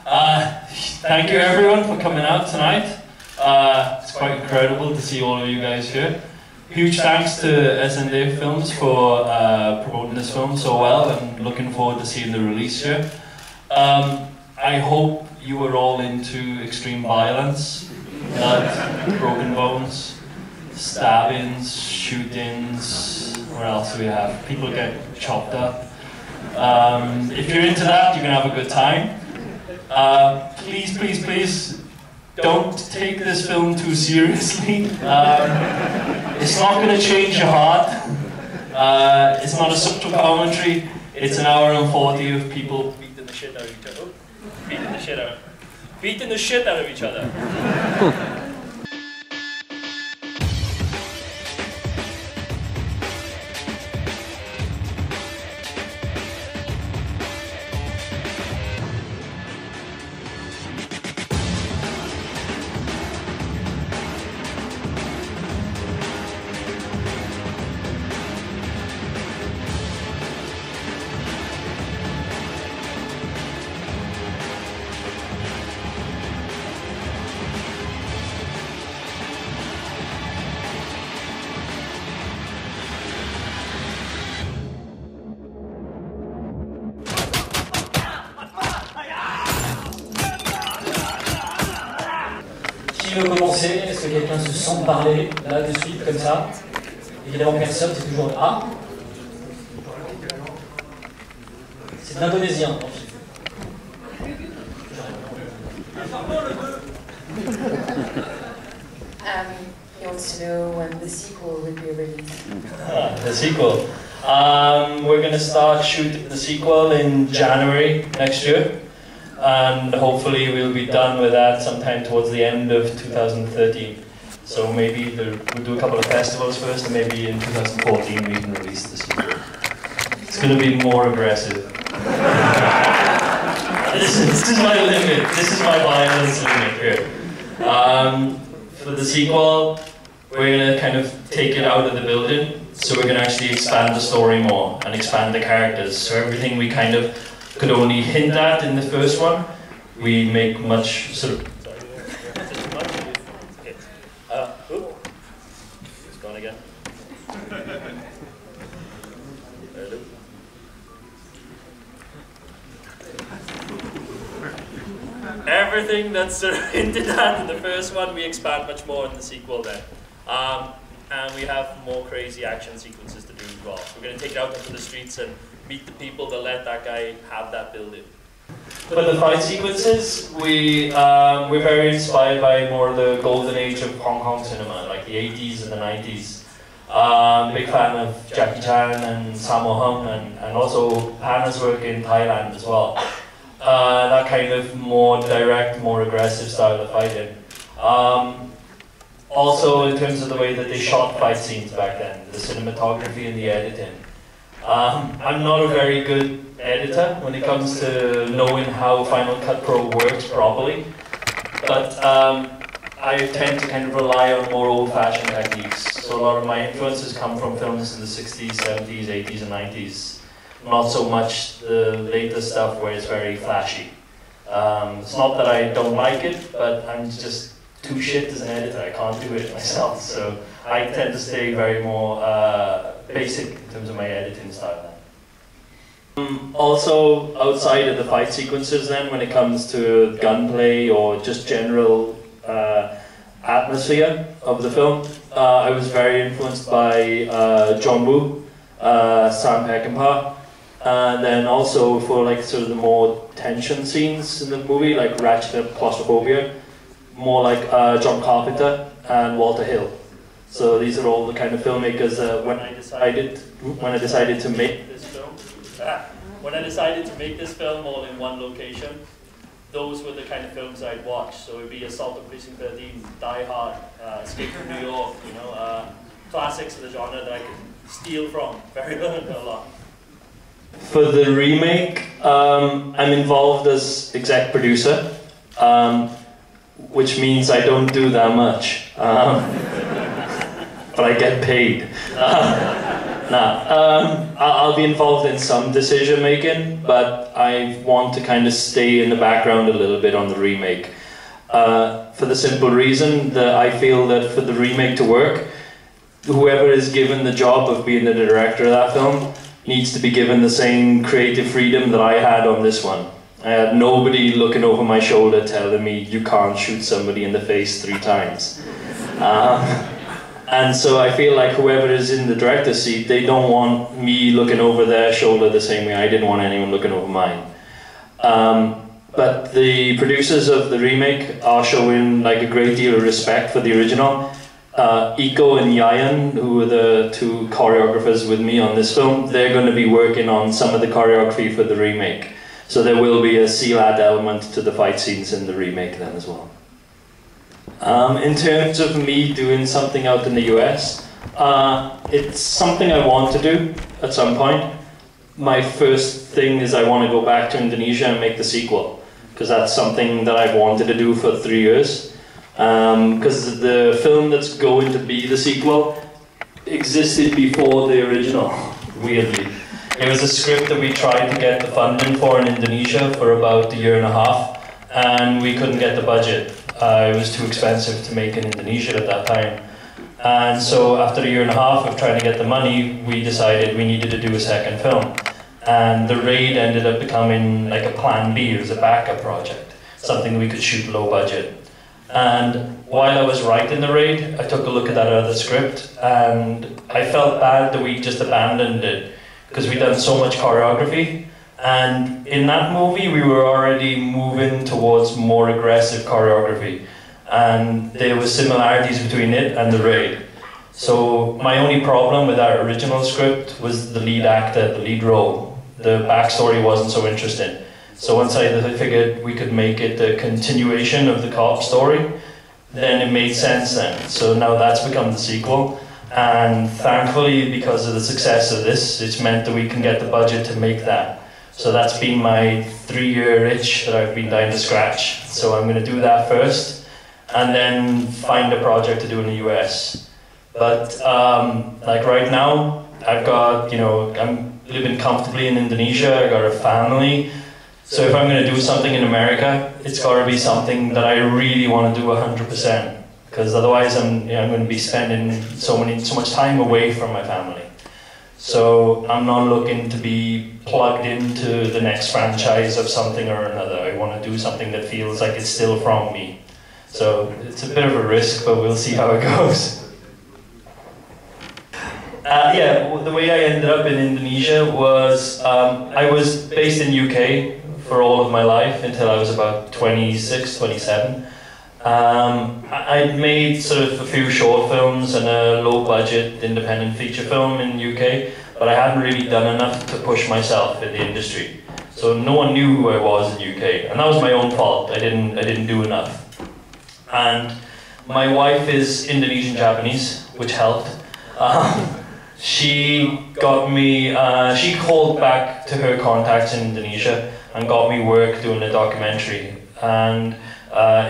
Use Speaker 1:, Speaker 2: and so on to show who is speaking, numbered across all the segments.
Speaker 1: Thank you everyone for coming out tonight. It's quite incredible to see all of you guys here. Huge thanks to S&A Films for promoting this film so well, and looking forward to seeing the release here. I hope you were all into extreme violence, blood, broken bones, stabbings, shootings. What else do we have? People get chopped up. If you're into that, you can have a good time. Please, please, please, don't take this film too seriously. It's not going to change your heart. It's not a subtle commentary. It's an hour and 40 of people beating the shit out of each other. Beating the shit out of each other.
Speaker 2: Qui veut commencer? Est-ce que quelqu'un se sent parler là de suite comme ça? Évidemment personne, c'est toujours A. C'est de l'indonésien en fait.
Speaker 3: He wants to know when the sequel will be released.
Speaker 1: The sequel. We're going to start shooting the sequel in January next year. And hopefully we'll be done with that sometime towards the end of 2013. So maybe we'll do a couple of festivals first, and maybe in 2014 we can release the sequel. It's going to be more aggressive. This is my limit. This is my violence limit here. For the sequel, we're going to kind of take it out of the building. So we're going to actually expand the story more and expand the characters. So everything we kind of could only hint at in the first one, we make much sort of. It's gone again. Everything that's sort of hinted at in the first one, we expand much more in the sequel then. And we have more crazy action sequences to do as well. We're going to take it out into the streets and meet the people that let that guy have that building. For the fight sequences, we're very inspired by more of the golden age of Hong Kong cinema, like the 80s and the 90s. Big fan of Jackie Chan and Sammo Hung, and also Hannah's work in Thailand as well. That kind of more direct, more aggressive style of fighting. Also in terms of the way that they shot fight scenes back then, the cinematography and the editing. I'm not a very good editor when it comes to knowing how Final Cut Pro works properly, but I tend to kind of rely on more old-fashioned techniques. So a lot of my influences come from films in the 60s, 70s, 80s and 90s. Not so much the later stuff where it's very flashy. It's not that I don't like it, but I'm just too shit as an editor. I can't do it myself, so I tend to stay very more basic in terms of my editing style. Also, outside of the fight sequences then, when it comes to gunplay or just general atmosphere of the film, I was very influenced by John Woo, Sam Peckinpah, and then also for like sort of the more tension scenes in the movie, like Ratchet Up Claustrophobia, more like John Carpenter and Walter Hill. So these are all the kind of filmmakers when I decided to make this film. When I decided to make this film all in one location, those were the kind of films I'd watch. So it'd be Assault on Precinct 13, Die Hard, Escape from New York, you know, classics of the genre that I could steal from very a lot. For the remake, I'm involved as exec producer, which means I don't do that much, but I get paid. I'll I'll be involved in some decision making, but I want to kind of stay in the background a little bit on the remake. For the simple reason that I feel that for the remake to work, whoever is given the job of being the director of that film needs to be given the same creative freedom that I had on this one. I had nobody looking over my shoulder telling me you can't shoot somebody in the face 3 times. And so I feel like whoever is in the director's seat, they don't want me looking over their shoulder the same way I didn't want anyone looking over mine. But the producers of the remake are showing like a great deal of respect for the original. Iko and Yayan, who were the 2 choreographers with me on this film, they're going to be working on some of the choreography for the remake. So there will be a CLAD element to the fight scenes in the remake then as well. In terms of me doing something out in the US, it's something I want to do at some point. My first thing is I want to go back to Indonesia and make the sequel, because that's something that I've wanted to do for 3 years. Because the film that's going to be the sequel existed before the original, weirdly. It was a script that we tried to get the funding for in Indonesia for about 1.5 years, and we couldn't get the budget. It was too expensive to make in Indonesia at that time. And so after 1.5 years of trying to get the money, we decided we needed to do a second film. And The Raid ended up becoming like a plan B. It was a backup project, something we could shoot low budget. And while I was writing The Raid, I took a look at that other script, and I felt bad that we just abandoned it, because we'd done so much choreography. And in that movie, we were already moving towards more aggressive choreography. And there were similarities between it and The Raid. So my only problem with our original script was the lead actor, the lead role. The backstory wasn't so interesting. So once I figured we could make it a continuation of the cop story, then it made sense then. So now that's become the sequel. And thankfully, because of the success of this, it's meant that we can get the budget to make that. So that's been my 3-year itch that I've been dying to scratch. So I'm going to do that first, and then find a project to do in the US. But like right now, I've got, I'm living comfortably in Indonesia, I've got a family. So if I'm going to do something in America, it's got to be something that I really want to do 100%. Because otherwise I'm going to be spending so much time away from my family. So I'm not looking to be plugged into the next franchise of something or another. I want to do something that feels like it's still from me. So it's a bit of a risk, but we'll see how it goes. The way I ended up in Indonesia was, I was based in UK for all of my life until I was about 26, 27. I'd made sort of a few short films and a low-budget independent feature film in the UK, but I hadn't really done enough to push myself in the industry. So no one knew who I was in the UK, and that was my own fault. I didn't do enough. And my wife is Indonesian Japanese, which helped. She got me. She called back to her contacts in Indonesia and got me work doing a documentary. And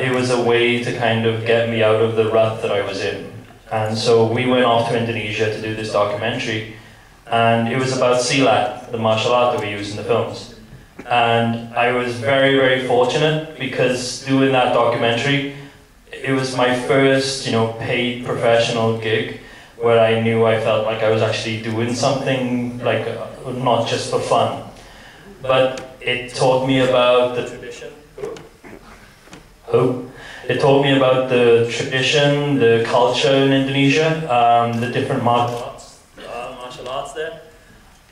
Speaker 1: it was a way to kind of get me out of the rut that I was in. And so we went off to Indonesia to do this documentary, and it was about silat, the martial art that we use in the films. And I was very, very fortunate, because doing that documentary, it was my first, paid professional gig where I knew I felt like I was actually doing something, like not just for fun. But it taught me about the tradition. It taught me about the tradition, the culture in Indonesia, the different martial arts there.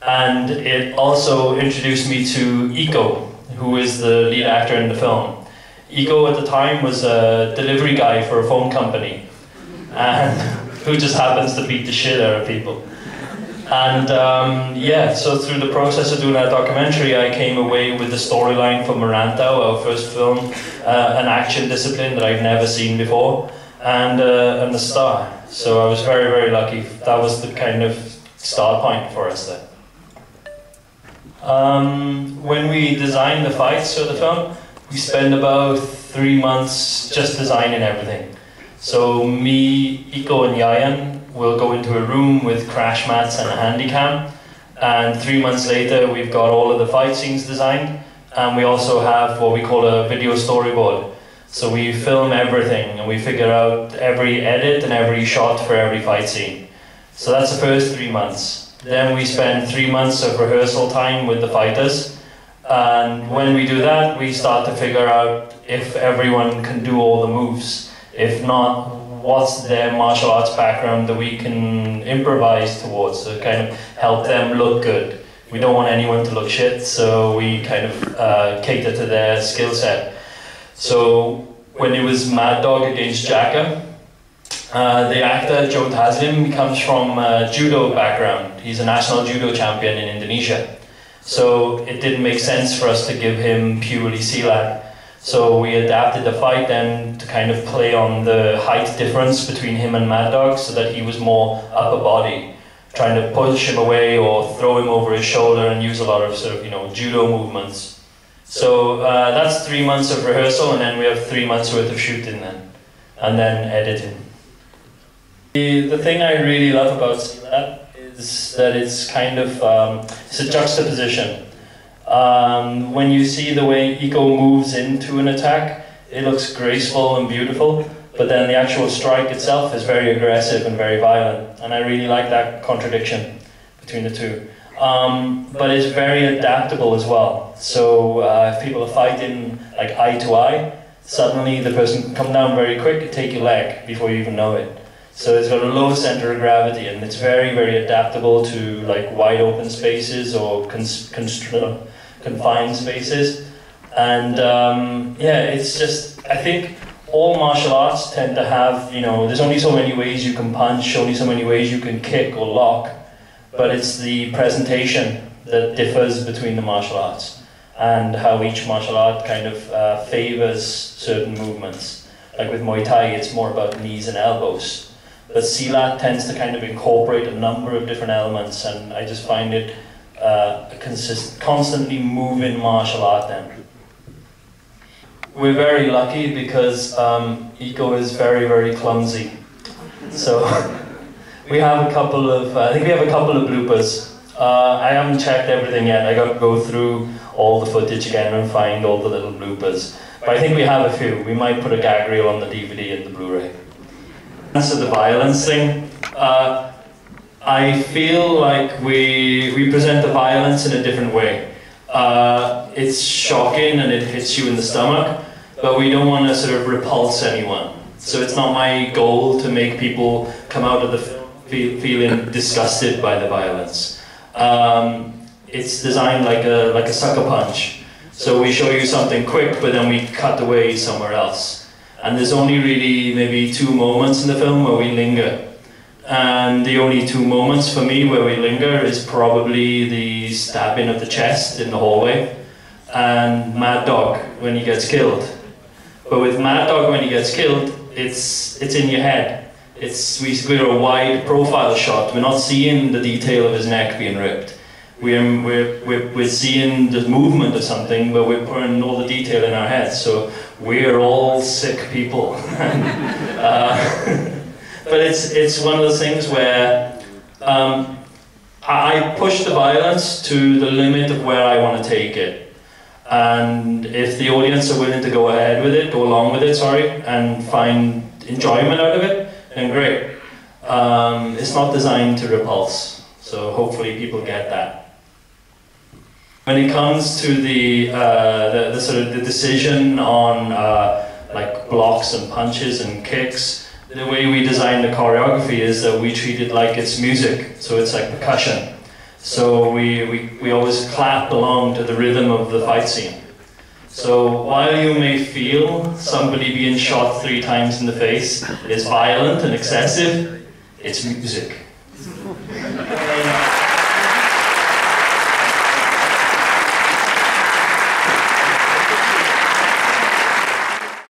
Speaker 1: And it also introduced me to Iko, who is the lead actor in the film. Iko at the time was a delivery guy for a phone company, and who just happens to beat the shit out of people. And so through the process of doing that documentary, I came away with the storyline for Merantau, our first film, an action discipline that I'd never seen before, and the star. So I was very, very lucky. That was the kind of start point for us there. When we designed the fights for the film, we spent about 3 months just designing everything. So me, Iko and Yayan will go into a room with crash mats and a handy cam, And 3 months later, we've got all of the fight scenes designed, and we also have what we call a video storyboard. So we film everything, and we figure out every edit and every shot for every fight scene. So that's the first 3 months. Then we spend 3 months of rehearsal time with the fighters, and when we do that, we start to figure out if everyone can do all the moves. If not, what's their martial arts background that we can improvise towards to kind of help them look good. We don't want anyone to look shit, so we kind of cater to their skill set. So when it was Mad Dog against Jacka, the actor Joe Taslim comes from a judo background. He's a national judo champion in Indonesia. So it didn't make sense for us to give him purely silat. So we adapted the fight then to kind of play on the height difference between him and Mad Dog so that he was more upper body, trying to push him away or throw him over his shoulder and use a lot of sort of, you know, judo movements. So that's 3 months of rehearsal, and then we have 3 months worth of shooting then, and then editing. The thing I really love about silat is that it's kind of, it's a juxtaposition. When you see the way Iko moves into an attack, it looks graceful and beautiful, but then the actual strike itself is very aggressive and very violent, and I really like that contradiction between the two. But it's very adaptable as well. So if people are fighting like eye to eye, suddenly the person can come down very quick and take your leg before you even know it. So it's got a low center of gravity, and it's very, very adaptable to like wide open spaces or confined spaces. And yeah, it's just, I think all martial arts tend to have, you know, there's only so many ways you can punch, only so many ways you can kick or lock, but it's the presentation that differs between the martial arts and how each martial art kind of favors certain movements. Like with Muay Thai, it's more about knees and elbows. But silat tends to kind of incorporate a number of different elements, and I just find it a constantly moving martial art then. We're very lucky because Iko is very, very clumsy. So we have a couple of, I think we have a couple of bloopers. I haven't checked everything yet. I got to go through all the footage again and find all the little bloopers. But I think we have a few. We might put a gag reel on the DVD and the Blu-ray. So the violence thing, I feel like we present the violence in a different way. It's shocking and it hits you in the stomach, but we don't want to sort of repulse anyone. So it's not my goal to make people come out of the film feeling disgusted by the violence. It's designed like a sucker punch. So we show you something quick, but then we cut away somewhere else. And there's only really maybe 2 moments in the film where we linger. And the only 2 moments for me where we linger is probably the stabbing of the chest in the hallway and Mad Dog when he gets killed. But with Mad Dog when he gets killed, it's in your head. We're a wide profile shot. We're not seeing the detail of his neck being ripped. We're seeing the movement of something, but we're putting all the detail in our heads. So we're all sick people. But it's one of those things where I push the violence to the limit of where I want to take it. And if the audience are willing to go along with it, and find enjoyment out of it, then great. It's not designed to repulse, so hopefully people get that. When it comes to the sort of the decision on like blocks and punches and kicks, the way we design the choreography is that we treat it like it's music, so it's like percussion. So we always clap along to the rhythm of the fight scene. So while you may feel somebody being shot 3 times in the face is violent and excessive, it's music.